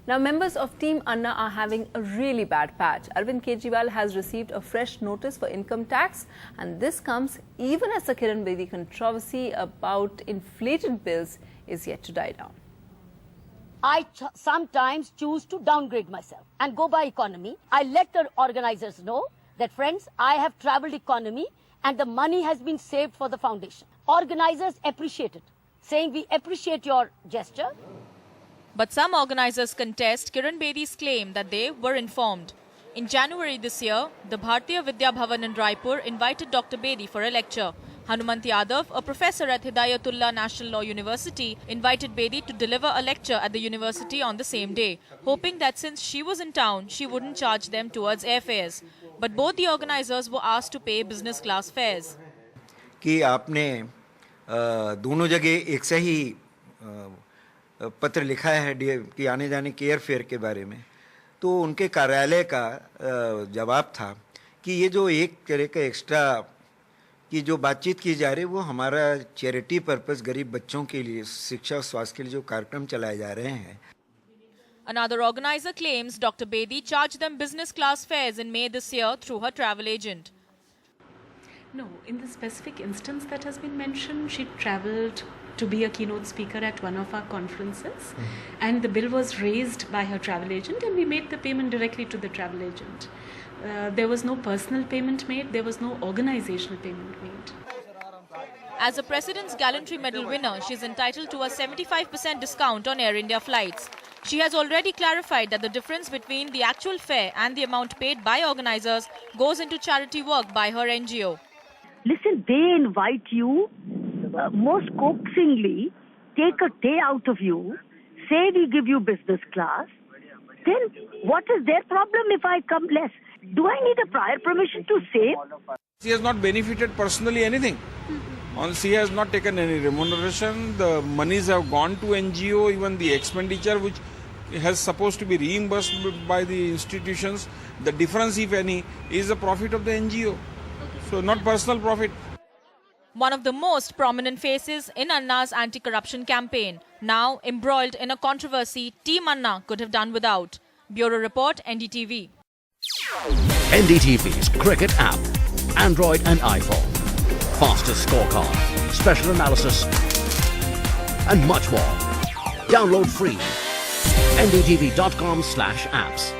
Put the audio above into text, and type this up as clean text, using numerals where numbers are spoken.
Now, members of Team Anna are having a really bad patch. Arvind Kejriwal has received a fresh notice for income tax, and this comes even as the Kiran Bedi controversy about inflated bills is yet to die down. I sometimes choose to downgrade myself and go by economy. I let the organizers know that, friends, I have traveled economy and the money has been saved for the foundation. Organizers appreciate it, saying we appreciate your gesture. But some organizers contest Kiran Bedi's claim that they were informed. In January this year, the Bharatiya Vidya Bhavan in Raipur invited Dr. Bedi for a lecture. Hanuman Yadav, a professor at Hidayatullah National Law University, invited Bedi to deliver a lecture at the university on the same day, hoping that since she was in town, she wouldn't charge them towards airfares. But both the organizers were asked to pay business class fares. कि आपने दोनों जगह एक से ही पत्र लिखा है कि आने जाने के एयर फेयर के बारे में, तो उनके कार्यालय का जवाब था कि ये जो एक तरह का एक्स्ट्रा की जो बातचीत की जा रही है वो हमारा चैरिटी पर्पस गरीब बच्चों के लिए शिक्षा और स्वास्थ्य के लिए जो कार्यक्रम चलाए जा रहे हैं. Another organizer claims Dr. Bedi charged them business class fares in May this year through her travel agent. No, in the specific instance that has been mentioned, she travelled to be a keynote speaker at one of our conferences, and the bill was raised by her travel agent, and we made the payment directly to the travel agent. There was no personal payment made, there was no organizational payment made. As a President's Gallantry Medal winner, she is entitled to a 75% discount on Air India flights. She has already clarified that the difference between the actual fare and the amount paid by organizers goes into charity work by her NGO. Listen, they invite you most coaxingly, take a day out of you, say we give you business class. Then what is their problem if I come less? Do I need a prior permission to save? She has not benefited personally anything. She has not taken any remuneration. The monies have gone to NGO, even the expenditure which has supposed to be reimbursed by the institutions. The difference, if any, is the profit of the NGO. So not personal profit. One of the most prominent faces in Anna's anti-corruption campaign, now embroiled in a controversy Team Anna could have done without. Bureau Report, NDTV. NDTV's cricket app, Android and iPhone. Fastest scorecard, special analysis, and much more. Download free. ndtv.com/apps.